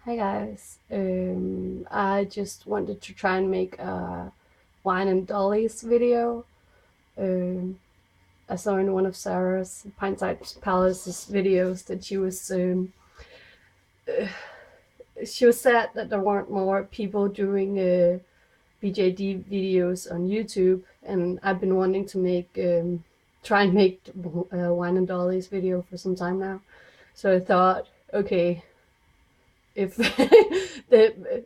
Hi guys. I just wanted to try and make a wine and dollies video. Um, I saw in one of Sarah's Pintside Palace's videos that uh, she was sad that there weren't more people doing BJD videos on YouTube, and I've been wanting to try and make a wine and dollies video for some time now. So I thought, okay, if the,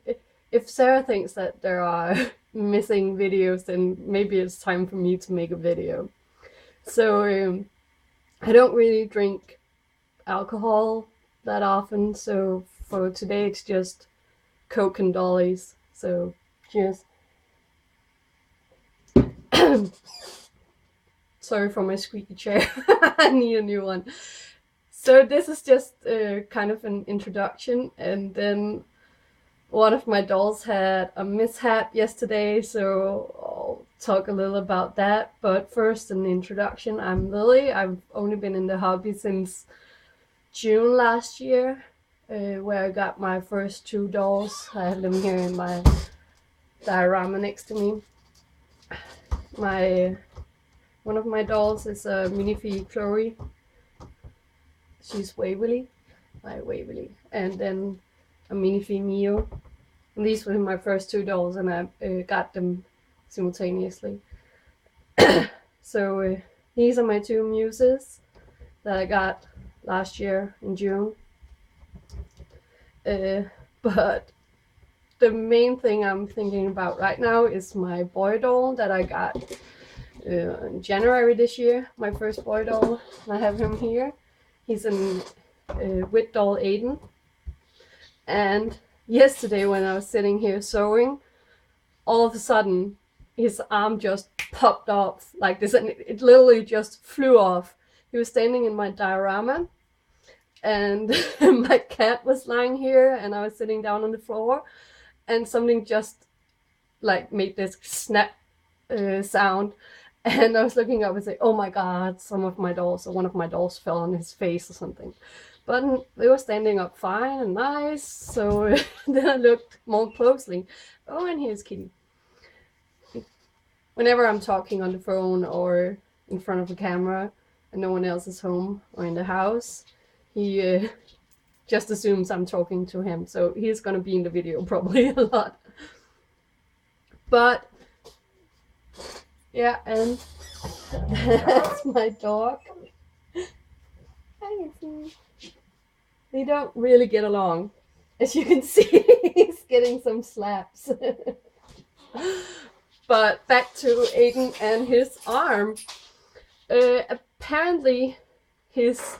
if Sarah thinks that there are missing videos, then maybe it's time for me to make a video. So I don't really drink alcohol that often, so for today it's just Coke and Dollies. So cheers. Sorry for my squeaky chair. I need a new one. So this is just kind of an introduction, and then one of my dolls had a mishap yesterday, so I'll talk a little about that. But first, an introduction. I'm Lily. I've only been in the hobby since June last year, where I got my first two dolls. I have them here in my diorama next to me. One of my dolls is a minifee Chloe. She's Waverly, and then a minifee Mio. And these were my first two dolls, and I got them simultaneously. So these are my two muses that I got last year in June. But the main thing I'm thinking about right now is my boy doll that I got in January this year. My first boy doll. I have him here. He's an wit doll Aidan. And yesterday when I was sitting here sewing, all of a sudden his arm just popped off like this, and it literally just flew off. He was standing in my diorama, and my cat was lying here, and I was sitting down on the floor, and something just like made this snap sound, and I was looking up and say, oh my god, one of my dolls fell on his face or something. But they were standing up fine and nice, so then I looked more closely. Oh, and here's Kitty. Whenever I'm talking on the phone or in front of a camera and no one else is home or in the house, he just assumes I'm talking to him. So he's gonna be in the video probably a lot. But yeah, and that's my dog. Hi, they don't really get along. As you can see, he's getting some slaps. But back to Aidan and his arm. Apparently his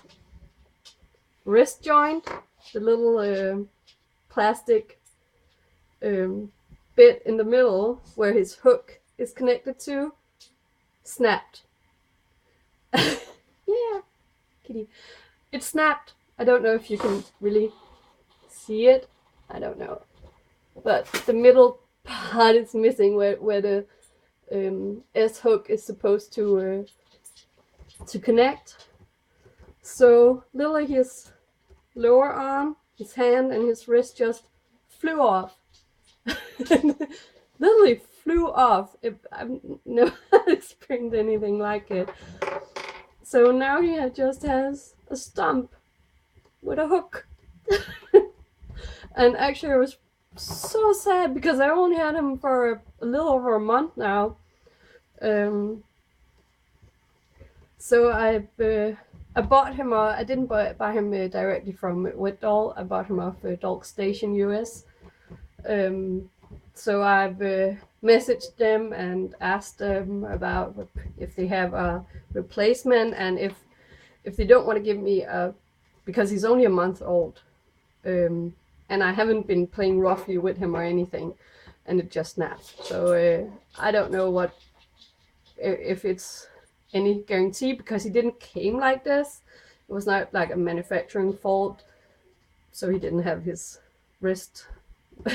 wrist joint, the little plastic bit in the middle where his hook is connected to, snapped. Yeah, kitty. It snapped. I don't know if you can really see it. I don't know. But the middle part is missing where the S hook is supposed to connect. So literally his lower arm, his hand, and his wrist just flew off. Literally flew off. I've never experienced anything like it. So now he just has a stump with a hook. And actually I was so sad because I only had him for a little over a month now. So I bought him. I didn't buy him directly from Wit Doll. I bought him off Dog Station US. So I've messaged them and asked them about if they have a replacement, and if they don't want to give me because he's only a month old, and I haven't been playing roughly with him or anything, and it just snapped. So I don't know if it's any guarantee, because he didn't came like this. It was not like a manufacturing fault, so he didn't have his wrist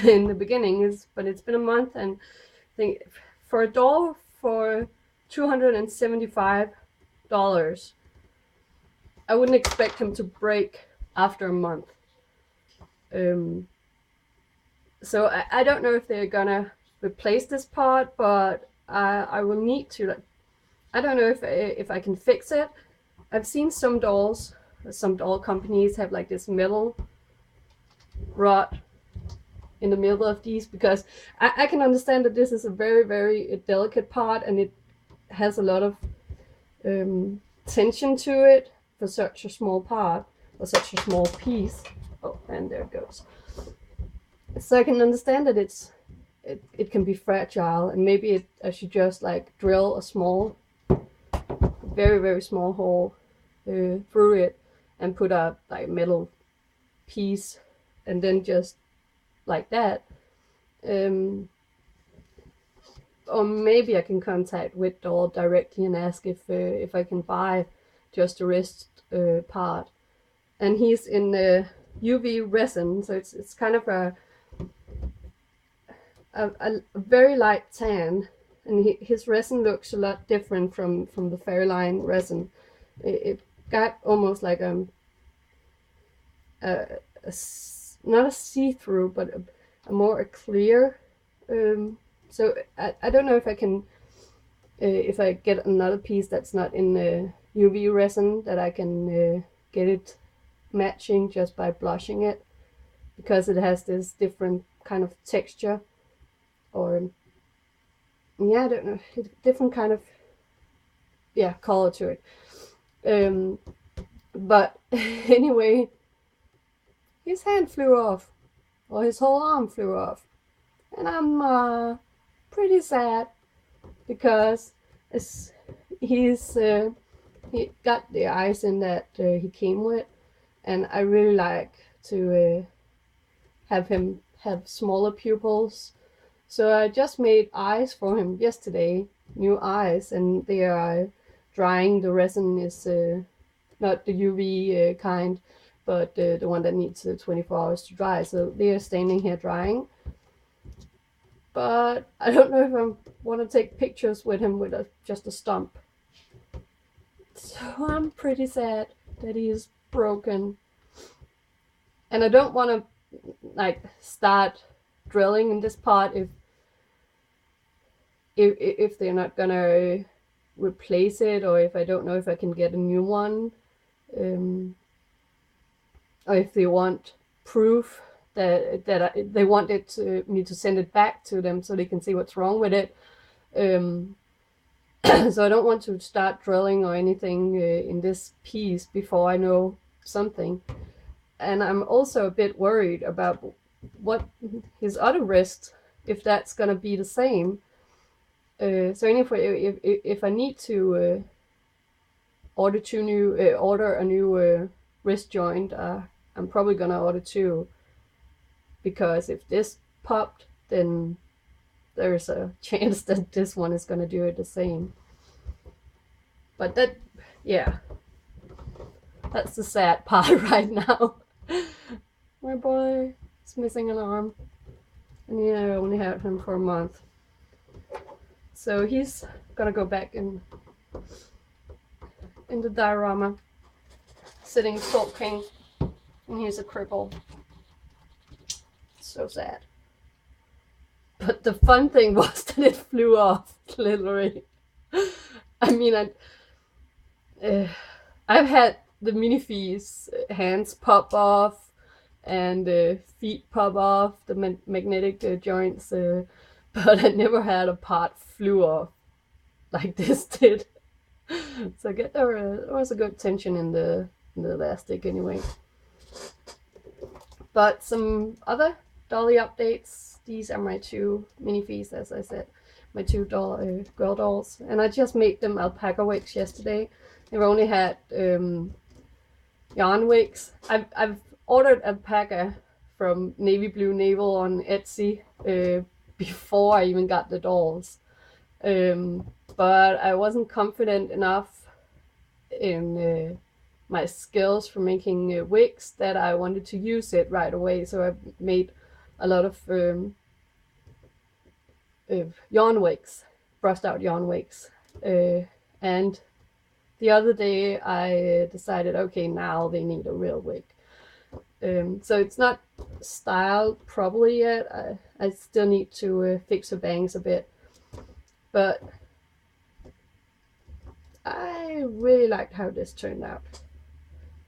in the beginning. But it's been a month, and I think for a doll for $275, I wouldn't expect him to break after a month. So I don't know if they're gonna replace this part, but I will need to, like, I don't know if I can fix it. I've seen some dolls, some doll companies have like this metal rod in the middle of these, because I can understand that this is a very, very delicate part, and it has a lot of tension to it for such a small part, or such a small piece. Oh, and there it goes. So I can understand that it can be fragile, and maybe I should just like drill a small, very, very small hole through it, and put a like metal piece, and then just like that. Or maybe I can contact Whitdoll directly and ask if I can buy just the wrist part. And he's in UV resin, so it's kind of a very light tan, and his resin looks a lot different from the Fairline resin. It got almost like not a see-through, but a more clear. So I don't know if I can, if I get another piece that's not in the UV resin, that I can get it matching just by blushing it, because it has this different kind of texture, or yeah, I don't know, different kind of, yeah, color to it. But anyway, his hand flew off, or his whole arm flew off, and I'm pretty sad, because he's he got the eyes in that he came with, and I really like to have him have smaller pupils. So I just made eyes for him yesterday, new eyes, and they are drying. The resin is not the UV kind, but the one that needs 24 hours to dry. So they are standing here drying. But I don't know if I want to take pictures with him with just a stump. So I'm pretty sad that he is broken. And I don't want to like start drilling in this part if they're not gonna replace it, or if I don't know if I can get a new one, or if they want proof that they want me to send it back to them so they can see what's wrong with it. So I don't want to start drilling or anything in this piece before I know something. And I'm also a bit worried about what his other wrist, if that's gonna be the same. So anyway, if I need to order a new wrist joint, I'm probably gonna order two, because if this popped, then there's a chance that this one is gonna do it the same. But that, yeah, that's the sad part right now. My boy is missing an arm, and yeah, I only had him for a month. So he's gonna go back in the diorama, sitting sulking, and he's a cripple. So sad. But the fun thing was that it flew off, literally. I mean, I've had the minifees hands pop off, and feet pop off, the magnetic joints, but I never had a part flew off like this did. So I get there was a good tension in the elastic anyway. But some other dolly updates. These are my two minifees, as I said, my two girl dolls, and I just made them alpaca wigs yesterday. They've only had yarn wigs. I've ordered alpaca from Navy Blue Navel on Etsy before I even got the dolls, but I wasn't confident enough in my skills for making wigs that I wanted to use it right away. So I made a lot of yarn wigs, brushed out yarn wigs, and the other day I decided, okay, now they need a real wig. So it's not styled properly yet. I still need to fix her bangs a bit, but I really liked how this turned out.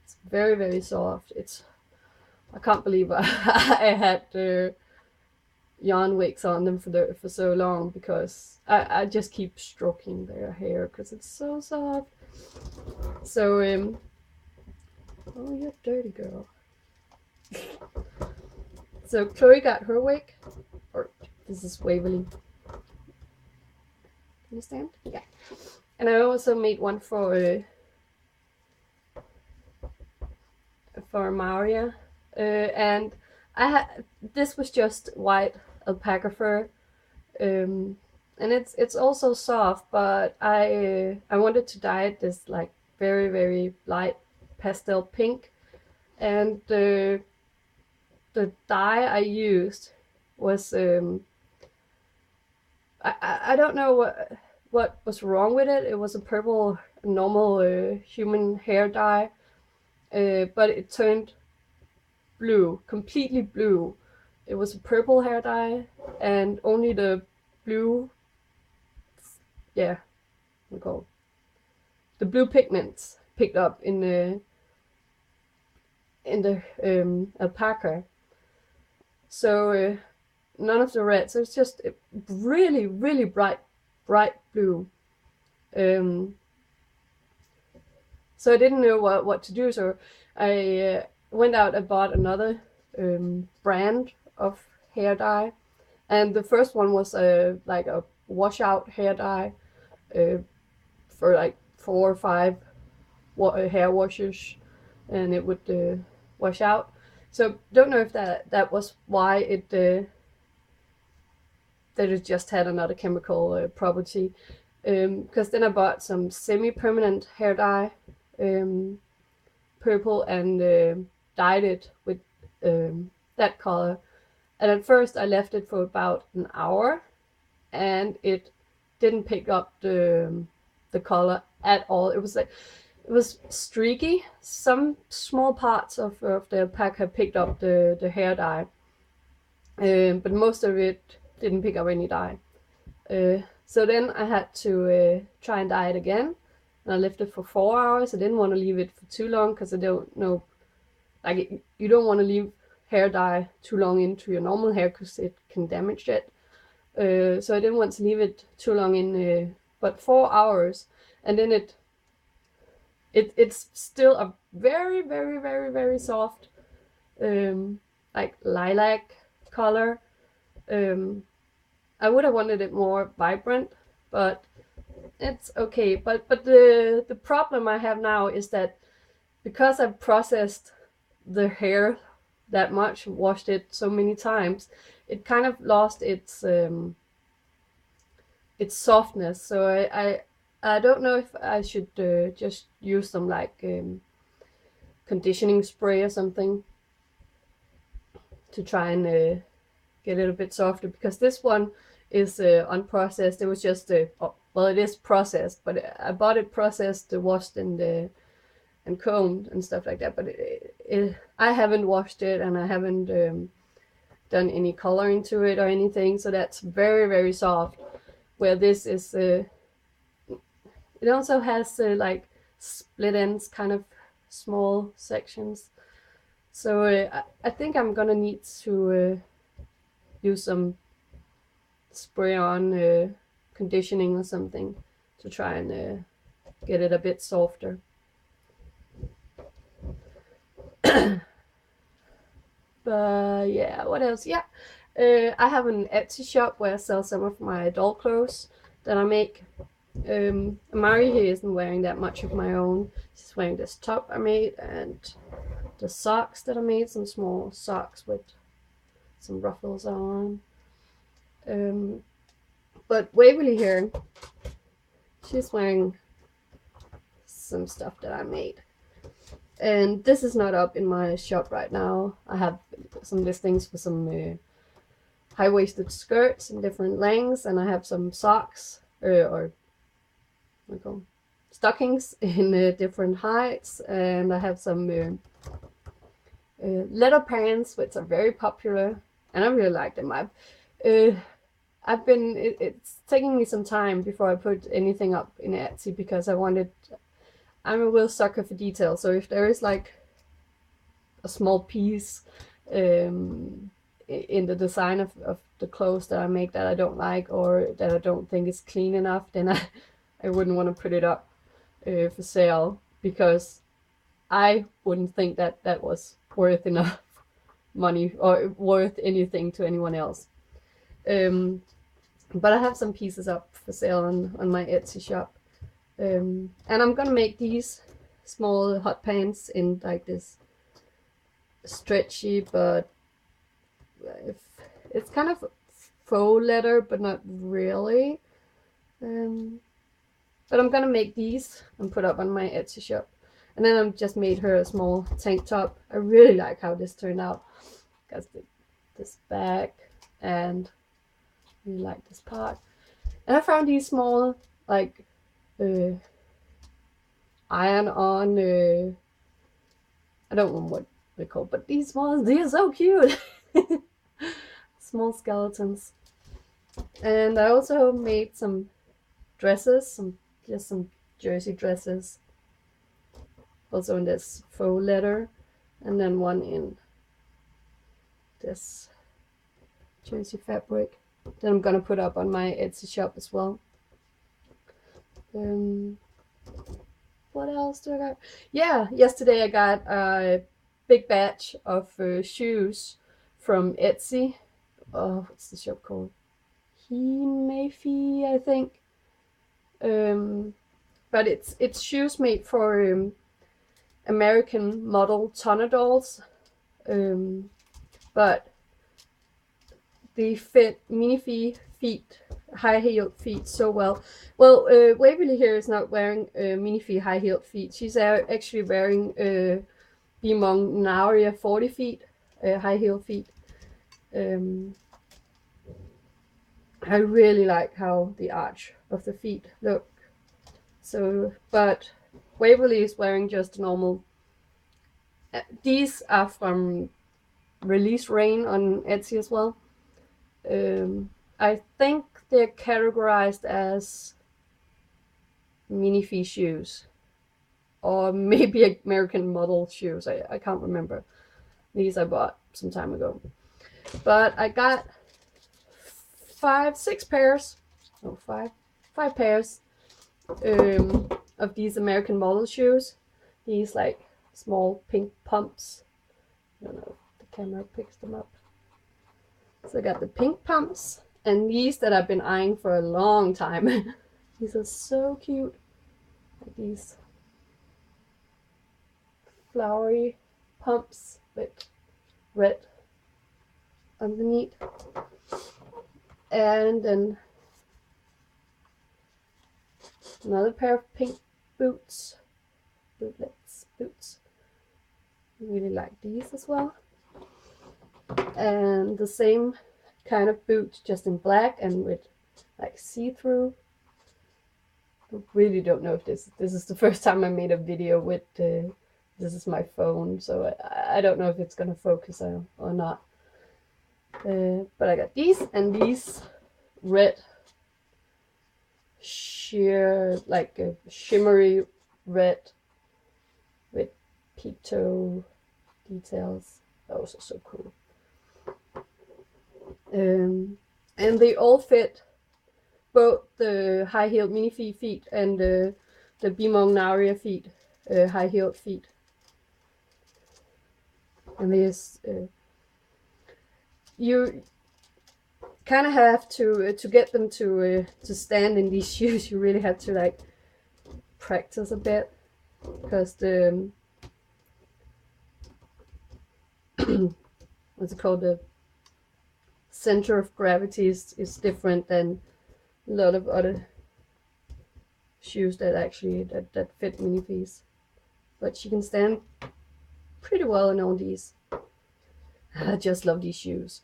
It's very, very soft. I can't believe I had yarn wigs on them for so long, because I just keep stroking their hair because it's so soft. So oh, you dirty girl. So Chloe got her wig, or this is Waverly. Understand? Yeah. And I also made one for Maria, and this was just white alpaca fur, and it's also soft, but I wanted to dye it this like very, very light pastel pink, and the dye I used was I don't know what was wrong with it. It was a purple normal human hair dye, but it turned blue, completely blue. It was a purple hair dye, and only the blue, yeah, what call the blue pigments picked up in the alpaca. So none of the red. So it's just really, really bright blue. So I didn't know what to do. So I went out and bought another brand of hair dye, and the first one was like a washout hair dye for like 4 or 5 hair washes, and it would wash out. So don't know if that was why it that it just had another chemical property. Because then I bought some semi-permanent hair dye, purple, and dyed it with that color. And at first I left it for about an hour, and it didn't pick up the color at all. It was streaky. Some small parts of the alpaca picked up the hair dye, but most of it didn't pick up any dye. So then I had to try and dye it again, and I left it for 4 hours. I didn't want to leave it for too long, because I don't know, like, you don't want to leave hair dye too long into your normal hair, because it can damage it. So I didn't want to leave it too long in, but 4 hours, and then it's still a very, very, very, very soft, like lilac color. I would have wanted it more vibrant, but it's okay. But the problem I have now is that because I've processed the hair that much, washed it so many times, it kind of lost its softness. So I don't know if I should just use some like conditioning spray or something to try and get a little bit softer, because this one is unprocessed. It was just well, it is processed, but I bought it processed, washed and combed and stuff like that. But I haven't washed it, and I haven't done any coloring to it or anything, so that's very, very soft. Where this is, it also has like split ends, kind of small sections. So I think I'm gonna need to use some spray on conditioning or something to try and get it a bit softer. But yeah, what else? Yeah, I have an Etsy shop where I sell some of my doll clothes that I make. Mari here isn't wearing that much of my own. She's wearing this top I made, and the socks that I made, some small socks with some ruffles on. But Waverly here, she's wearing some stuff that I made. And this is not up in my shop right now. I have some listings for some high-waisted skirts in different lengths, and I have some socks, or what do you call them? Stockings in different heights, and I have some leather pants, which are very popular, and I really like them. I've been it's taking me some time before I put anything up in Etsy because I'm a real sucker for detail. So if there is like a small piece in the design of the clothes that I make that I don't like, or that I don't think is clean enough, then I wouldn't want to put it up for sale, because I wouldn't think that that was worth enough money or worth anything to anyone else. But I have some pieces up for sale on my Etsy shop. And I'm gonna make these small hot pants in like this stretchy, but it's kind of faux leather, but not really. But I'm gonna make these and put up on my Etsy shop. And then I've just made her a small tank top. I really like how this turned out. Got this back, and I really like this part. And I found these small, like, iron-on, I don't know what they're called, but these ones, they're so cute. Small skeletons. And I also made some dresses, just some jersey dresses, also in this faux leather, and then one in this jersey fabric that I'm gonna put up on my Etsy shop as well. What else do I got? Yeah, yesterday I got a big batch of shoes from Etsy. Oh, what's the shop called? Mayfi, I think. But it's shoes made for American model dolls. But they fit minifee feet, high-heeled feet so well. Well, Waverly here is not wearing minifee high-heeled feet. She's actually wearing Bimong Naria 40 feet, high-heeled feet. I really like how the arch of the feet look. So, but Waverly is wearing just normal. These are from Release Rain on Etsy as well. I think they're categorized as minifee shoes, or maybe American model shoes. I can't remember. These I bought some time ago. But I got five pairs of these American model shoes. These like small pink pumps. I don't know if the camera picks them up. So I got the pink pumps, and these that I've been eyeing for a long time. These are so cute. Like these flowery pumps with red underneath. And then another pair of pink boots. Boots. I really like these as well. And the same kind of boot, just in black and with like see-through. I really don't know if this is the first time I made a video with this is my phone, so I don't know if it's gonna focus or not. But I got these, and these red sheer, like a shimmery red with peep toe details. Those are so cool. And they all fit both the high-heeled minifee feet and the Bimong Naria feet, high-heeled feet. And there's you kind of have to get them to stand in these shoes. You really have to like practice a bit, because the what's it called, the center of gravity is different than a lot of other shoes that actually that fit minifees. But she can stand pretty well in all these. I just love these shoes.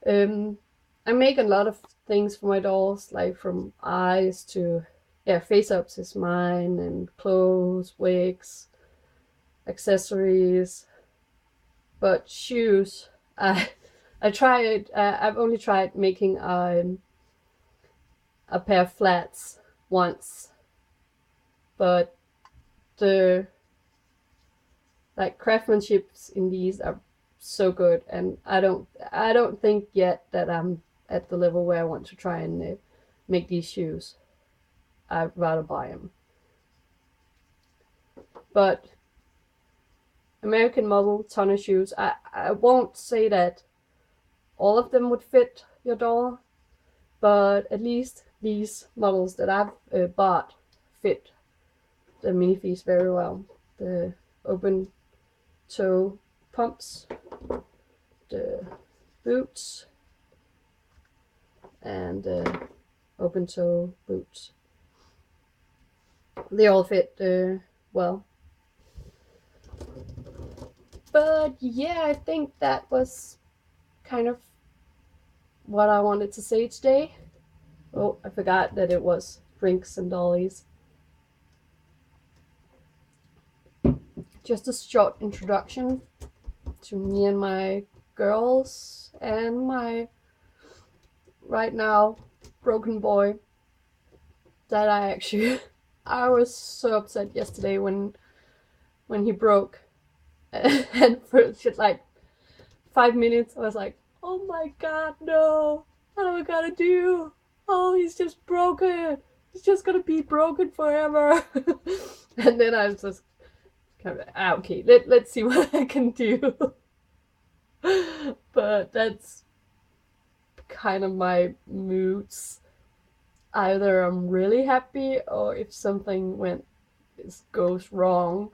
I make a lot of things for my dolls, like from eyes to face-ups is mine, and clothes, wigs, accessories, But shoes, I tried. I've only tried making a pair of flats once, but the like craftsmanships in these are so good, and I don't think yet that I'm at the level where I want to try and make these shoes. I'd rather buy them. But American model ton of shoes. I won't say that all of them would fit your doll, but at least these models that I've bought fit the minifees very well. The open toe pumps, the boots, and the open toe boots. They all fit well. But yeah, I think that was kind of what I wanted to say today. Oh, I forgot that it was drinks and dollies. Just a short introduction to me and my girls and my right now broken boy that I was so upset yesterday when he broke. And for just like 5 minutes I was like, oh my god, no, what am I gonna do? Oh, he's just broken, he's just gonna be broken forever. And then I was just kind of okay, let's see what I can do. But that's kind of my moods. Either I'm really happy, or if something goes wrong,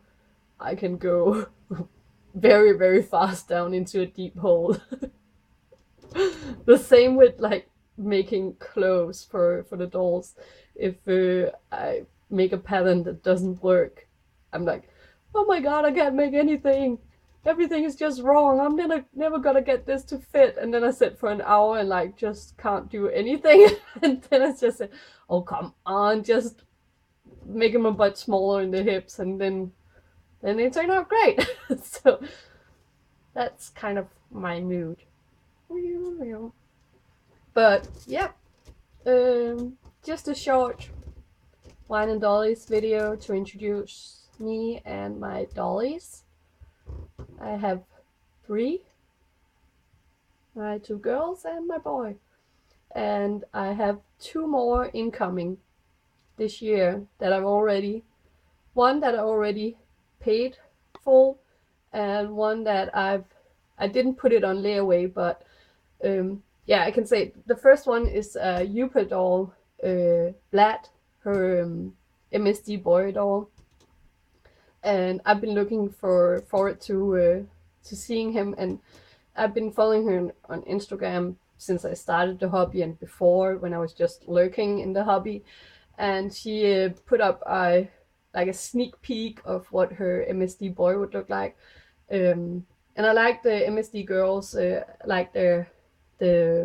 I can go very, very fast down into a deep hole. The same with like making clothes for the dolls. If I make a pattern that doesn't work, I'm like, oh my god, I can't make anything. Everything is just wrong. I'm never gonna get this to fit. And then I sit for an hour and like just can't do anything. And then I just say, oh come on, just make them a bit smaller in the hips, and then they turn out great. So that's kind of my mood. But yeah, just a short wine and dollies video to introduce me and my dollies. I have 3, my 2 girls and my boy, and I have 2 more incoming this year that one that I already paid full, and one that I didn't put it on layaway, but yeah, I can say the first one is Yupa doll, Vlad, her MSD boy doll, and I've been looking forward to seeing him, and I've been following her on Instagram since I started the hobby and before, when I was just lurking in the hobby, and she put up like a sneak peek of what her MSD boy would look like. And I like the MSD girls, like their I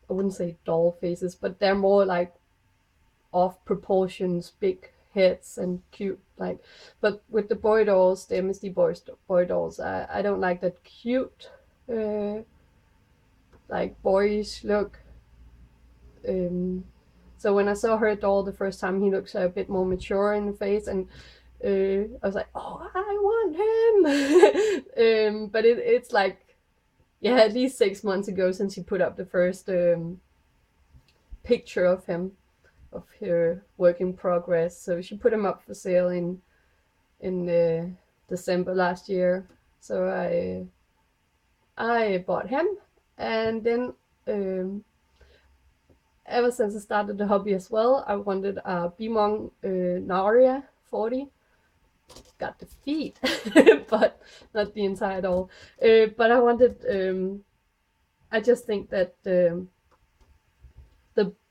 wouldn't say doll faces, but they're more like off proportions, big heads and cute, like. But with the boy dolls, the MSD boy dolls, I don't like that cute like boyish look. So when I saw her doll the first time, he looks a bit more mature in the face, and I was like, oh, I want him. But it's like, yeah, at least 6 months ago since he put up the first picture of him, of her work in progress. So she put him up for sale in December last year. So I bought him, and then ever since I started the hobby as well, I wanted a Bimong Naria 40. Got the feet, but not the entire doll. But I wanted, I just think that the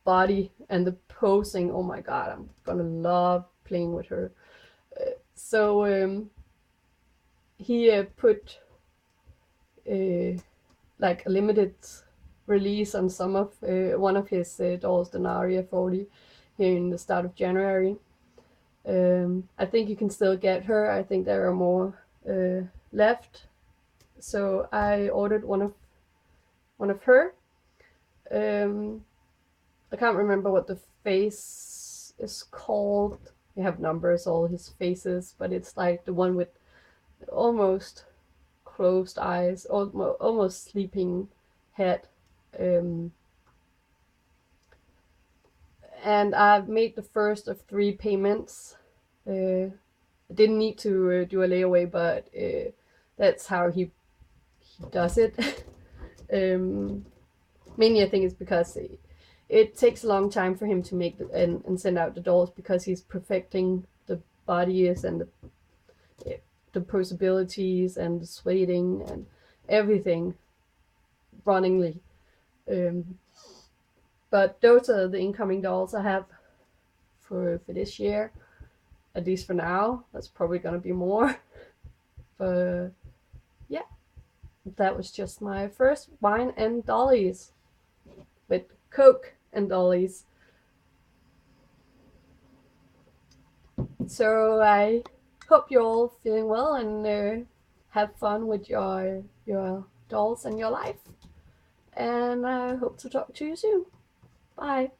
body and the posing, oh my god, I'm gonna love playing with her. So he put like a limited release on some of one of his dolls, the Naria 40, here in the start of January. I think you can still get her. I think there are more left. So I ordered one of her. I can't remember what the face is called. They have numbers, all his faces, but it's like the one with almost closed eyes, almost sleeping head. And I've made the first of 3 payments. I didn't need to do a layaway, but that's how he does it. Mainly I think it's because it takes a long time for him to make and send out the dolls, because he's perfecting the bodies and the possibilities and the sweating and everything runningly. But those are the incoming dolls I have for this year, at least for now. That's probably gonna be more. But yeah, that was just my first wine and dollies with Coke and dollies. So I hope you're all feeling well and have fun with your dolls and your life. And I hope to talk to you soon. Bye.